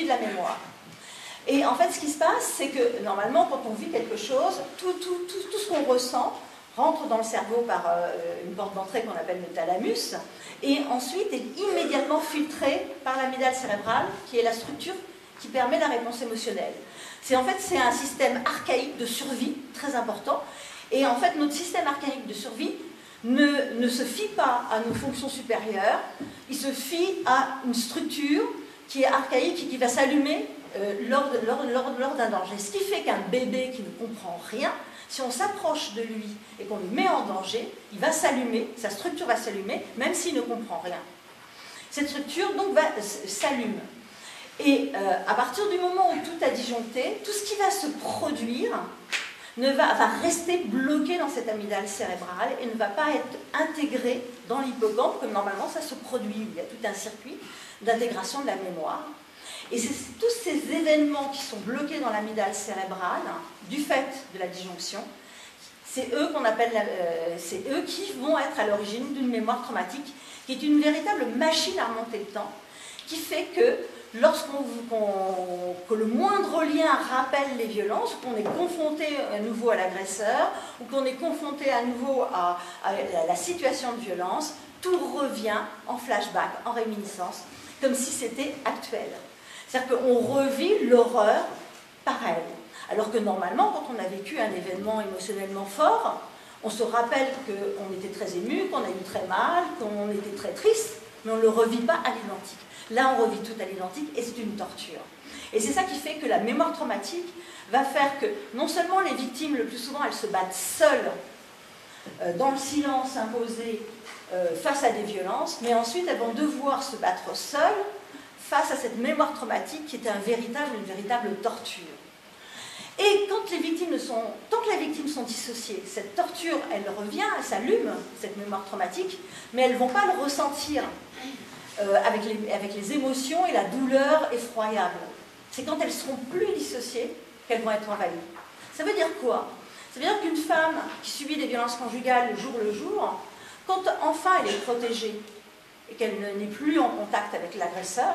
de la mémoire. Et en fait, ce qui se passe, c'est que normalement, quand on vit quelque chose, tout ce qu'on ressent rentre dans le cerveau par une porte d'entrée qu'on appelle le thalamus, et ensuite est immédiatement filtré par l'amygdale cérébrale, qui est la structure qui permet la réponse émotionnelle. En fait, c'est un système archaïque de survie, très important, et en fait, notre système archaïque de survie ne se fie pas à nos fonctions supérieures, il se fie à une structure qui est archaïque et qui va s'allumer lors d'un danger. Ce qui fait qu'un bébé qui ne comprend rien, si on s'approche de lui et qu'on le met en danger, il va s'allumer, sa structure va s'allumer, même s'il ne comprend rien. Cette structure donc s'allume. Et à partir du moment où tout a disjoncté, tout ce qui va se produire va rester bloqué dans cette amygdale cérébrale et ne va pas être intégré dans l'hippocampe, comme normalement ça se produit. Il y a tout un circuit d'intégration de la mémoire. Et c'est tous ces événements qui sont bloqués dans l'amygdale cérébrale, du fait de la disjonction, c'est eux qui vont être à l'origine d'une mémoire traumatique, qui est une véritable machine à remonter le temps, qui fait que que le moindre lien rappelle les violences, qu'on est confronté à nouveau à l'agresseur, ou qu'on est confronté à nouveau à la situation de violence, tout revient en flashback, en réminiscence, comme si c'était actuel. C'est-à-dire qu'on revit l'horreur pareille. Alors que normalement, quand on a vécu un événement émotionnellement fort, on se rappelle qu'on était très ému, qu'on a eu très mal, qu'on était très triste, mais on ne le revit pas à l'identique. Là, on revit tout à l'identique et c'est une torture. Et c'est ça qui fait que la mémoire traumatique va faire que non seulement les victimes, le plus souvent, elles se battent seules, dans le silence imposé, face à des violences, mais ensuite elles vont devoir se battre seules face à cette mémoire traumatique qui est une véritable torture. Et tant que les victimes sont dissociées, cette torture, elle revient, elle s'allume, cette mémoire traumatique, mais elles ne vont pas le ressentir avec les émotions et la douleur effroyable. C'est quand elles seront plus dissociées qu'elles vont être envahies. Ça veut dire quoi? Ça veut dire qu'une femme qui subit des violences conjugales le jour, quand enfin elle est protégée et qu'elle n'est plus en contact avec l'agresseur,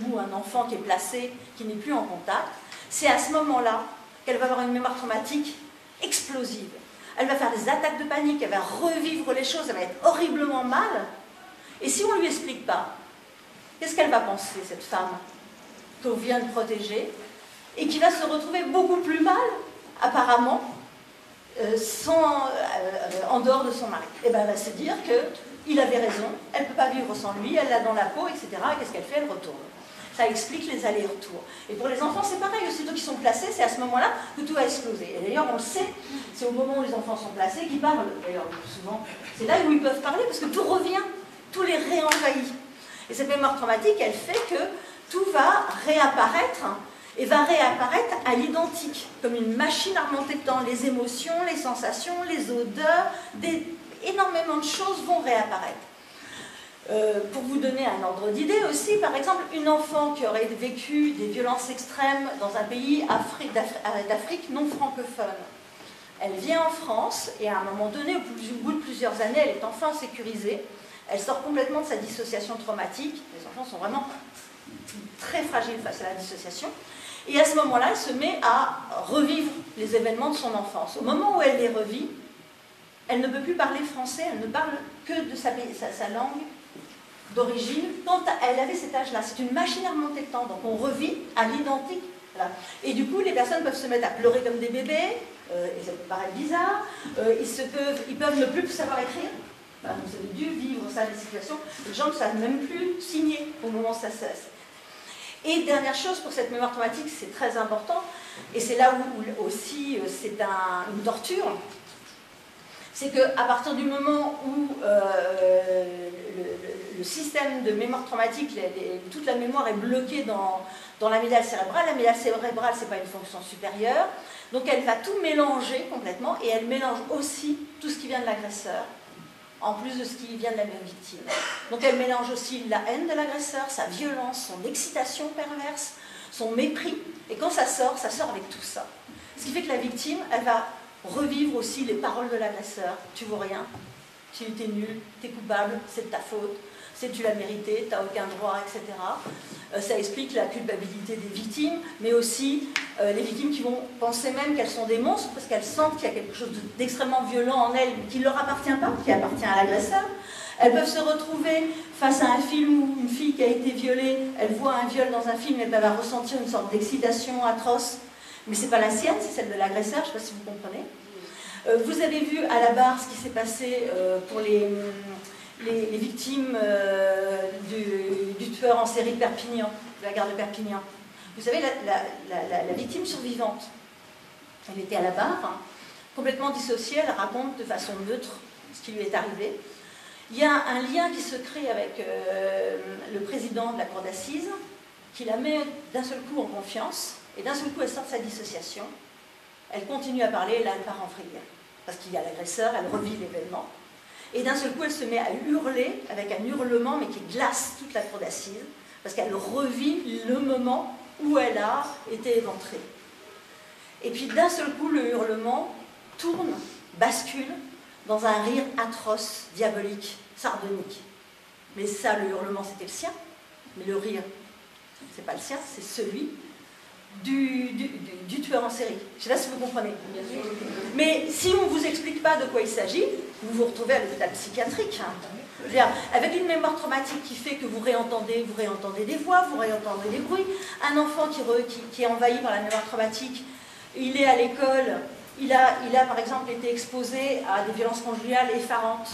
ou un enfant qui est placé, qui n'est plus en contact, c'est à ce moment-là qu'elle va avoir une mémoire traumatique explosive. Elle va faire des attaques de panique, elle va revivre les choses, elle va être horriblement mal. Et si on ne lui explique pas, qu'est-ce qu'elle va penser, cette femme qu'on vient de protéger, et qui va se retrouver beaucoup plus mal, apparemment, en dehors de son mari? Et bien, elle va se dire qu'il avait raison, elle ne peut pas vivre sans lui, elle l'a dans la peau, etc. Et qu'est-ce qu'elle fait? Elle retourne. Ça explique les allers-retours. Et pour les enfants, c'est pareil. Aussitôt qu'ils sont placés, c'est à ce moment-là que tout va exploser. Et d'ailleurs, on le sait, c'est au moment où les enfants sont placés qu'ils parlent. D'ailleurs, souvent, c'est là où ils peuvent parler, parce que tout revient, tout les réenvahit. Et cette mémoire traumatique, elle fait que tout va réapparaître, et va réapparaître à l'identique, comme une machine à remonter le temps. Les émotions, les sensations, les odeurs, énormément de choses vont réapparaître. Pour vous donner un ordre d'idée aussi, par exemple, une enfant qui aurait vécu des violences extrêmes dans un pays d'Afrique non francophone, elle vient en France et à un moment donné, au bout de plusieurs années, elle est enfin sécurisée, elle sort complètement de sa dissociation traumatique, les enfants sont vraiment très fragiles face à la dissociation, et à ce moment-là, elle se met à revivre les événements de son enfance. Au moment où elle les revit, elle ne peut plus parler français, elle ne parle que de sa langue d'origine quand elle avait cet âge-là. C'est une machine à remonter le temps, donc on revit à l'identique. Voilà. Et du coup, les personnes peuvent se mettre à pleurer comme des bébés, et ça peut paraître bizarre, ils peuvent ne plus savoir écrire. Voilà, vous avez dû vivre ça, des situations, les gens ne savent même plus signer au moment où ça cesse. Et dernière chose, pour cette mémoire traumatique, c'est très important, et c'est là où aussi c'est une torture, c'est qu'à partir du moment où le système de mémoire traumatique, toute la mémoire est bloquée dans l'amygdale cérébrale, l'amygdale cérébrale, ce n'est pas une fonction supérieure, donc elle va tout mélanger complètement, et elle mélange aussi tout ce qui vient de l'agresseur, en plus de ce qui vient de la victime. Donc elle mélange aussi la haine de l'agresseur, sa violence, son excitation perverse, son mépris, et quand ça sort avec tout ça. Ce qui fait que la victime, elle va revivre aussi les paroles de l'agresseur. Tu vaux rien, tu es nul, tu es coupable, c'est de ta faute. tu l'as mérité, tu n'as aucun droit, etc. Ça explique la culpabilité des victimes, mais aussi les victimes qui vont penser même qu'elles sont des monstres parce qu'elles sentent qu'il y a quelque chose d'extrêmement violent en elles qui ne leur appartient pas, qui appartient à l'agresseur. Elles peuvent se retrouver face à un film où une fille qui a été violée, elle voit un viol dans un film et elle va ressentir une sorte d'excitation atroce, mais ce n'est pas la sienne, c'est celle de l'agresseur, je ne sais pas si vous comprenez. Vous avez vu à la barre ce qui s'est passé pour les victimes du tueur en série de Perpignan, de la gare de Perpignan. Vous savez, la victime survivante, elle était à la barre, hein, complètement dissociée, elle raconte de façon neutre ce qui lui est arrivé. Il y a un lien qui se crée avec le président de la cour d'assises, qui la met d'un seul coup en confiance, et d'un seul coup elle sort de sa dissociation, elle continue à parler, et là elle part en vrille, parce qu'il y a l'agresseur, elle revit l'événement, et d'un seul coup elle se met à hurler, avec un hurlement, mais qui glace toute la cour d'assises, parce qu'elle revit le moment où elle a été éventrée. Et puis d'un seul coup le hurlement tourne, bascule, dans un rire atroce, diabolique, sardonique. Mais ça, le hurlement, c'était le sien. Mais le rire, c'est pas le sien, c'est celui du tueur en série. Je ne sais pas si vous comprenez. Mais si on ne vous explique pas de quoi il s'agit, vous vous retrouvez à l'hôpital psychiatrique. Hein. Avec une mémoire traumatique qui fait que vous réentendez des voix, vous réentendez des bruits. Un enfant qui est envahi par la mémoire traumatique, il est à l'école. Il a par exemple été exposé à des violences conjugales effarantes,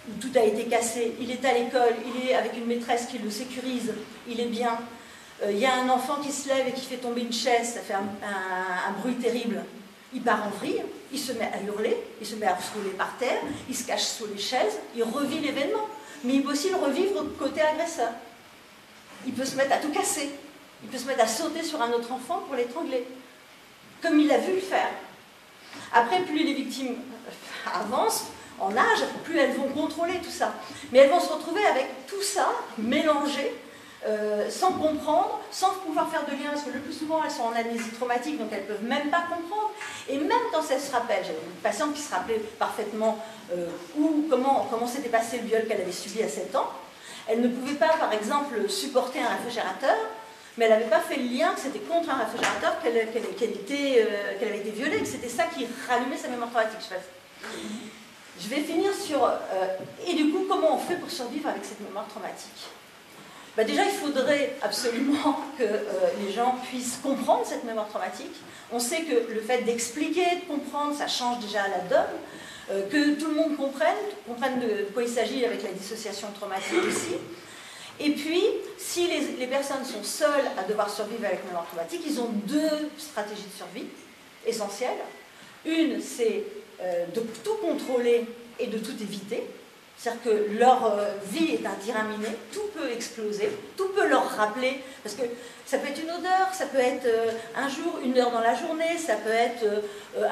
où tout a été cassé. Il est à l'école, il est avec une maîtresse qui le sécurise, il est bien. Il y a un enfant qui se lève et qui fait tomber une chaise, ça fait un bruit terrible. Il part en vrille, il se met à hurler, il se met à se rouler par terre, il se cache sous les chaises, il revit l'événement. Mais il peut aussi le revivre côté agresseur. Il peut se mettre à tout casser, il peut se mettre à sauter sur un autre enfant pour l'étrangler, comme il a vu le faire. Après, plus les victimes avancent en âge, plus elles vont contrôler tout ça. Mais elles vont se retrouver avec tout ça mélangé, sans comprendre, sans pouvoir faire de lien, parce que le plus souvent elles sont en amnésie traumatique, donc elles ne peuvent même pas comprendre. Et même quand elles se rappellent, j'avais une patiente qui se rappelait parfaitement comment s'était passé le viol qu'elle avait subi à 7 ans, elle ne pouvait pas, par exemple, supporter un réfrigérateur, mais elle n'avait pas fait le lien que c'était contre un réfrigérateur qu'elle avait été violée, que c'était ça qui rallumait sa mémoire traumatique. Je vais finir sur... et du coup, comment on fait pour survivre avec cette mémoire traumatique? Déjà, il faudrait absolument que les gens puissent comprendre cette mémoire traumatique. On sait que le fait d'expliquer, de comprendre, ça change déjà la donne. Que tout le monde comprenne de quoi il s'agit avec la dissociation traumatique aussi. Et puis, si les personnes sont seules à devoir survivre avec une mémoire traumatique, ils ont 2 stratégies de survie essentielles. Une, c'est de tout contrôler et de tout éviter. C'est-à-dire que leur vie est un terrain miné, tout peut exploser, tout peut leur rappeler, parce que ça peut être une odeur, ça peut être un jour, une heure dans la journée, ça peut être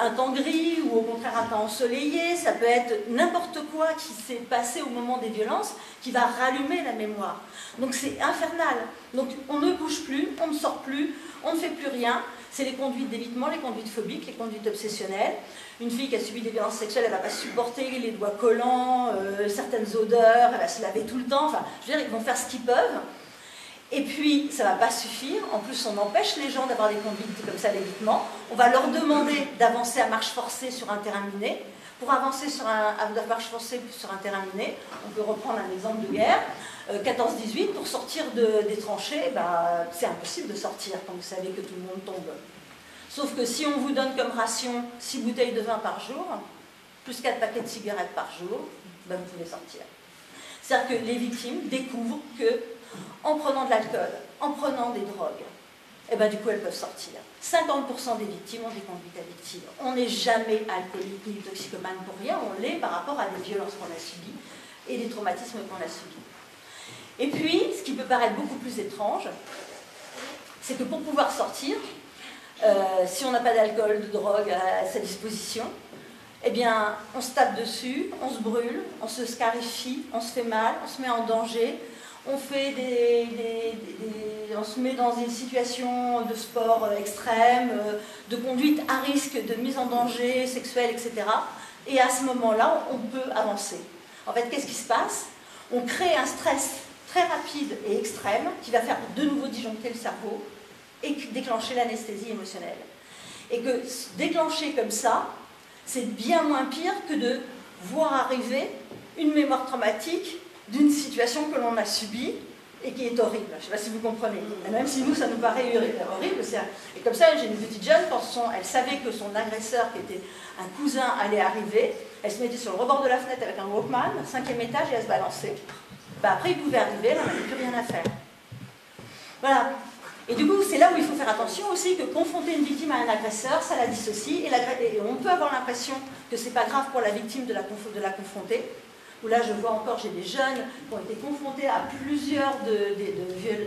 un temps gris ou au contraire un temps ensoleillé, ça peut être n'importe quoi qui s'est passé au moment des violences qui va rallumer la mémoire. Donc c'est infernal. Donc on ne bouge plus, on ne sort plus, on ne fait plus rien. C'est les conduites d'évitement, les conduites phobiques, les conduites obsessionnelles. Une fille qui a subi des violences sexuelles, elle ne va pas supporter les doigts collants, certaines odeurs, elle va se laver tout le temps. Enfin, je veux dire, ils vont faire ce qu'ils peuvent. Et puis, ça ne va pas suffire. En plus, on empêche les gens d'avoir des conduites comme ça d'évitement. On va leur demander d'avancer à marche forcée sur un terrain miné. Pour avancer à marche forcée sur un terrain miné, on peut reprendre un exemple de guerre. 14-18, pour sortir des tranchées, c'est impossible de sortir quand vous savez que tout le monde tombe. Sauf que si on vous donne comme ration 6 bouteilles de vin par jour, plus 4 paquets de cigarettes par jour, vous pouvez sortir. C'est-à-dire que les victimes découvrent que, en prenant de l'alcool, en prenant des drogues, du coup elles peuvent sortir. 50% des victimes ont des conduites addictives. On n'est jamais alcoolique ni toxicomane pour rien, on l'est par rapport à des violences qu'on a subies et des traumatismes qu'on a subis. Et puis, ce qui peut paraître beaucoup plus étrange, c'est que pour pouvoir sortir, si on n'a pas d'alcool, de drogue à sa disposition, on se tape dessus, on se brûle, on se scarifie, on se fait mal, on se met en danger, on se met dans une situation de sport extrême, de conduite à risque, de mise en danger sexuelle, etc. Et à ce moment-là, on peut avancer. En fait, qu'est-ce qui se passe? On crée un stress très rapide et extrême qui va faire de nouveau disjoncter le cerveau et déclencher l'anesthésie émotionnelle. Et que déclencher comme ça, c'est bien moins pire que de voir arriver une mémoire traumatique d'une situation que l'on a subie et qui est horrible. Je ne sais pas si vous comprenez. Et même si nous, ça nous paraît horrible. Et comme ça, j'ai une petite jeune, quand elle savait que son agresseur, qui était un cousin, allait arriver, elle se mettait sur le rebord de la fenêtre avec un Walkman, 5e étage, et elle se balançait. Ben après, il pouvait arriver, elle n'avait plus rien à faire. Voilà. Et du coup, c'est là où il faut faire attention aussi que confronter une victime à un agresseur, ça la dissocie. Et on peut avoir l'impression que c'est pas grave pour la victime de la confronter. Où là, je vois encore, j'ai des jeunes qui ont été confrontés à plusieurs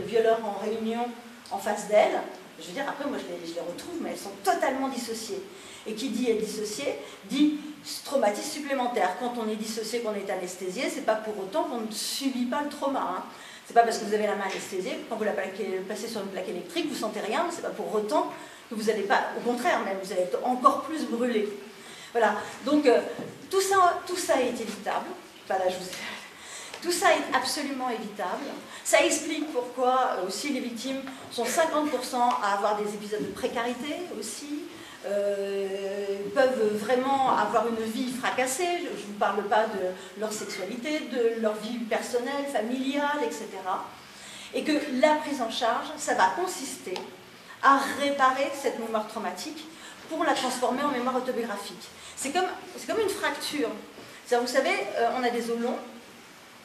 violeurs en réunion en face d'elles. Je veux dire, après, moi, je les retrouve, mais elles sont totalement dissociées. Et qui dit être dissocié, dit traumatisme supplémentaire. Quand on est dissocié, qu'on est anesthésié, c'est pas pour autant qu'on ne subit pas le trauma. Hein. C'est pas parce que vous avez la main anesthésiée, quand vous la placez sur une plaque électrique, vous sentez rien, mais c'est pas pour autant que vous n'allez pas, au contraire même, vous allez être encore plus brûlé. Voilà, donc tout ça est évitable. Voilà, tout ça est absolument évitable. Ça explique pourquoi aussi les victimes sont 50% à avoir des épisodes de précarité aussi, peuvent vraiment avoir une vie fracassée. Je ne vous parle pas de leur sexualité, de leur vie personnelle, familiale, etc. Et que la prise en charge, ça va consister à réparer cette mémoire traumatique pour la transformer en mémoire autobiographique. C'est comme une fracture. Vous savez, on a des os longs,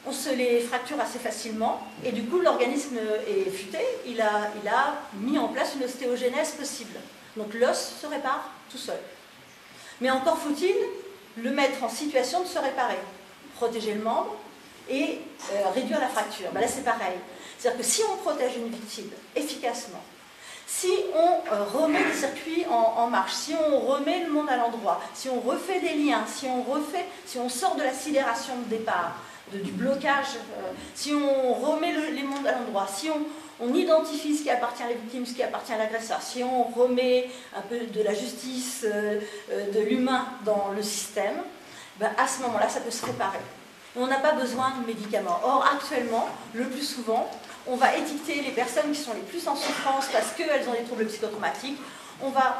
on se les fracture assez facilement, et du coup l'organisme est futé, il a mis en place une ostéogenèse possible. Donc l'os se répare tout seul. Mais encore faut-il le mettre en situation de se réparer, protéger le membre et réduire la fracture. Ben là c'est pareil. C'est-à-dire que si on protège une victime efficacement, si on remet les circuits en marche, si on remet le monde à l'endroit, si on refait des liens, si on sort de la sidération de départ, du blocage, si on remet les mondes à l'endroit, si on identifie ce qui appartient à la victime, ce qui appartient à l'agresseur, si on remet un peu de la justice, de l'humain dans le système, ben à ce moment-là, ça peut se réparer. Et on n'a pas besoin de médicaments. Or, actuellement, le plus souvent, on va étiqueter les personnes qui sont les plus en souffrance parce qu'elles ont des troubles psychotraumatiques. On va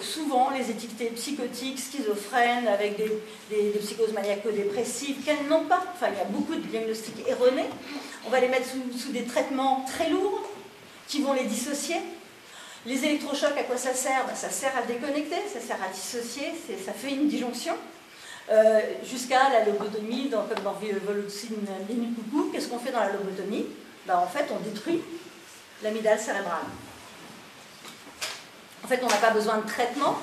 souvent les étiqueter psychotiques, schizophrènes, avec des psychoses maniaco-dépressives qu'elles n'ont pas. Enfin, il y a beaucoup de diagnostics erronés. On va les mettre sous des traitements très lourds qui vont les dissocier. Les électrochocs, à quoi ça sert? Ben, ça sert à déconnecter, ça sert à dissocier, ça fait une disjonction. Jusqu'à la lobotomie, comme dans Volodine Coucou. Qu'est-ce qu'on fait dans la lobotomie? Ben, en fait, on détruit l'amygdale cérébrale. En fait, on n'a pas besoin de traitement,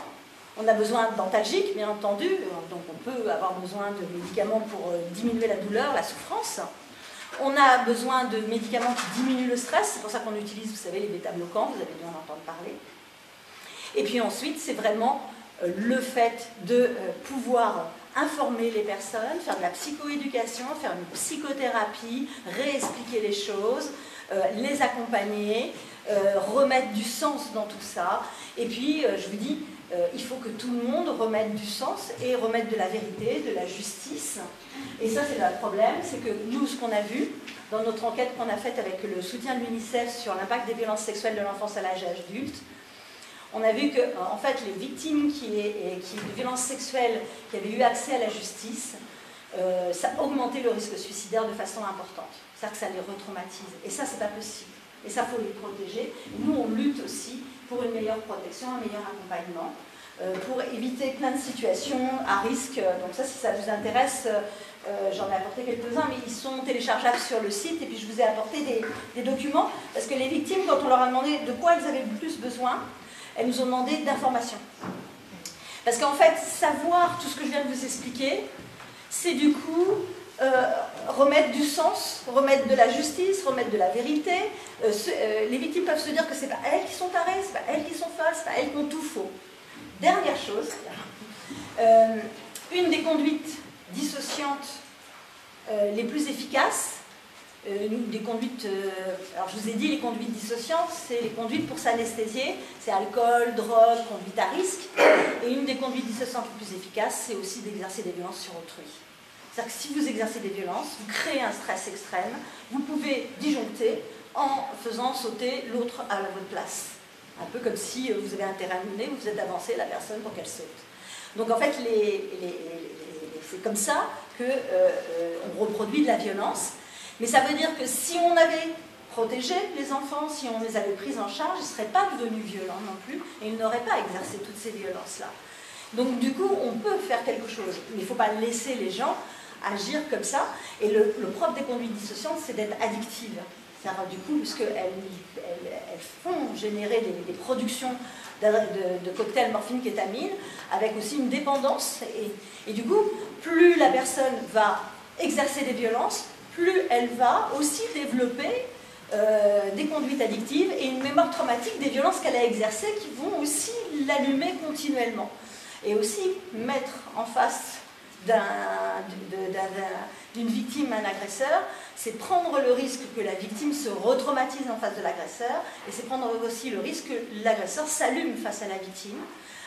on a besoin d'antalgiques, bien entendu, donc on peut avoir besoin de médicaments pour diminuer la douleur, la souffrance. On a besoin de médicaments qui diminuent le stress, c'est pour ça qu'on utilise, vous savez, les bêta-bloquants, vous avez dû en entendre parler. Et puis ensuite, c'est vraiment le fait de pouvoir informer les personnes, faire de la psychoéducation, faire une psychothérapie, réexpliquer les choses, les accompagner, remettre du sens dans tout ça. Et puis, je vous dis, il faut que tout le monde remette du sens et remette de la vérité, de la justice. Et ça, c'est le problème, c'est que nous, ce qu'on a vu dans notre enquête qu'on a faite avec le soutien de l'UNICEF sur l'impact des violences sexuelles de l'enfance à l'âge adulte, on a vu que, en fait, les victimes de violences sexuelles qui avaient eu accès à la justice, ça augmentait le risque suicidaire de façon importante. C'est-à-dire que ça les retraumatise. Et ça, c'est pas possible. Et ça, il faut les protéger. Et nous, on lutte aussi pour une meilleure protection, un meilleur accompagnement, pour éviter plein de situations à risque. Donc ça, si ça vous intéresse, j'en ai apporté quelques-uns, mais ils sont téléchargeables sur le site. Et puis, je vous ai apporté des documents, parce que les victimes, quand on leur a demandé de quoi elles avaient le plus besoin, elles nous ont demandé d'informations. Parce qu'en fait, savoir tout ce que je viens de vous expliquer, c'est du coup remettre du sens, remettre de la justice, remettre de la vérité. Les victimes peuvent se dire que c'est pas elles qui sont tarées, c'est pas elles qui sont folles, c'est pas elles qui ont tout faux. Dernière chose, une des conduites dissociantes les plus efficaces, des conduites, alors je vous ai dit les conduites dissociantes, c'est les conduites pour s'anesthésier, c'est alcool, drogue, conduite à risque, et une des conduites dissociantes les plus efficaces, c'est aussi d'exercer des violences sur autrui. C'est-à-dire que si vous exercez des violences, vous créez un stress extrême, vous pouvez disjoncter en faisant sauter l'autre à votre place. Un peu comme si vous avez un terrain miné, vous êtes avancé la personne pour qu'elle saute. Donc en fait, c'est comme ça qu'on reproduit de la violence. Mais ça veut dire que si on avait protégé les enfants, si on les avait pris en charge, ils ne seraient pas devenus violents non plus, et ils n'auraient pas exercé toutes ces violences-là. Donc du coup, on peut faire quelque chose, mais il ne faut pas laisser les gens agir comme ça. Et le propre des conduites dissociantes, c'est d'être addictives. C'est-à-dire du coup, puisqu'elles font générer des productions de cocktails morphine, kétamine, avec aussi une dépendance. Et du coup, plus la personne va exercer des violences, plus elle va aussi développer des conduites addictives et une mémoire traumatique des violences qu'elle a exercées qui vont aussi l'allumer continuellement. Et aussi mettre en face d'une victime un agresseur, c'est prendre le risque que la victime se retraumatise en face de l'agresseur, et c'est prendre aussi le risque que l'agresseur s'allume face à la victime,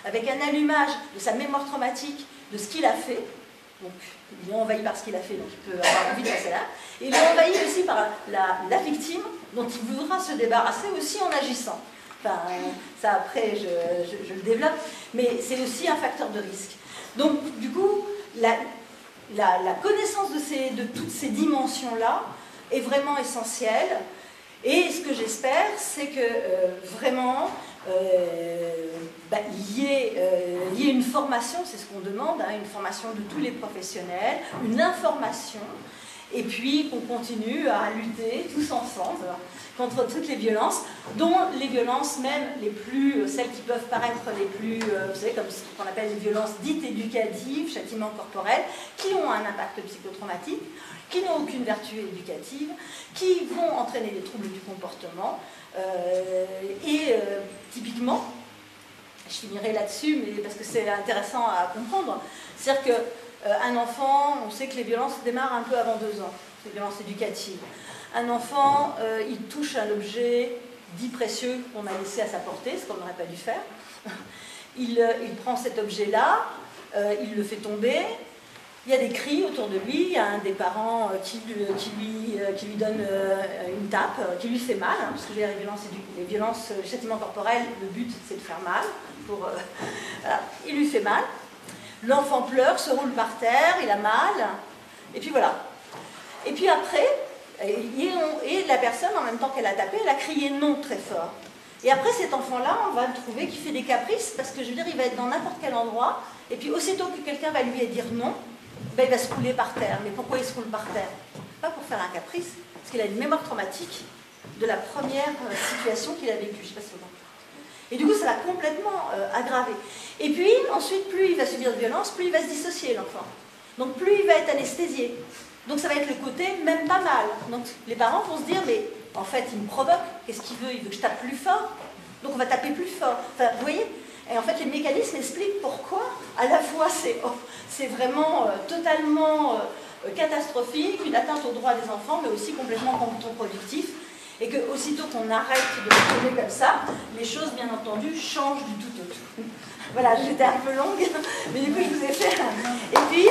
avec un allumage de sa mémoire traumatique, de ce qu'il a fait. Donc, il est envahi par ce qu'il a fait, donc il peut avoir envie de passer là. Et il est envahi aussi par la victime, dont il voudra se débarrasser aussi en agissant. Enfin, ça après, je le développe, mais c'est aussi un facteur de risque. Donc, du coup, la connaissance de toutes ces dimensions-là est vraiment essentielle. Et ce que j'espère, c'est que vraiment, il y ait une formation, c'est ce qu'on demande, hein, une formation de tous les professionnels, une information, et puis qu'on continue à lutter tous ensemble contre toutes les violences, dont les violences même celles qui peuvent paraître les plus, vous savez, comme ce qu'on appelle les violences dites éducatives, châtiment corporel, qui ont un impact psychotraumatique, qui n'ont aucune vertu éducative, qui vont entraîner des troubles du comportement, typiquement, je finirai là-dessus, mais parce que c'est intéressant à comprendre, c'est-à-dire qu'un enfant, on sait que les violences démarrent un peu avant 2 ans, les violences éducatives. Un enfant, il touche un objet dit précieux qu'on a laissé à sa portée, ce qu'on n'aurait pas dû faire. Il prend cet objet-là, il le fait tomber, il y a des cris autour de lui, il y a un des parents qui lui donne une tape, qui lui fait mal, hein, parce que les violences, le châtiment corporel, le but c'est de faire mal. Voilà. Il lui fait mal, l'enfant pleure, se roule par terre, il a mal, et puis voilà. Et puis après, et la personne, en même temps qu'elle a tapé, elle a crié non très fort. Et après, cet enfant-là, on va le trouver qui fait des caprices, parce que je veux dire, il va être dans n'importe quel endroit, et puis aussitôt que quelqu'un va lui dire non, il va se rouler par terre. Mais pourquoi il se roule par terre? Pas pour faire un caprice, parce qu'il a une mémoire traumatique de la première situation qu'il a vécue. Je sais pas si vous comprenez. Et du coup, ça va complètement aggraver. Et puis, ensuite, plus il va subir de violence, plus il va se dissocier, l'enfant. Donc, plus il va être anesthésié. Donc, ça va être le côté même pas mal. Donc, les parents vont se dire, mais en fait, il me provoque. Qu'est-ce qu'il veut? Il veut que je tape plus fort. Donc, on va taper plus fort. Enfin, vous voyez? Et en fait, les mécanismes expliquent pourquoi, à la fois, c'est vraiment totalement catastrophique, une atteinte aux droits des enfants, mais aussi complètement contre-productif. Et que aussitôt qu'on arrête de fonctionner comme ça, les choses, bien entendu, changent du tout au tout. Voilà, j'étais un peu longue, mais du coup, je vous ai fait... Et puis...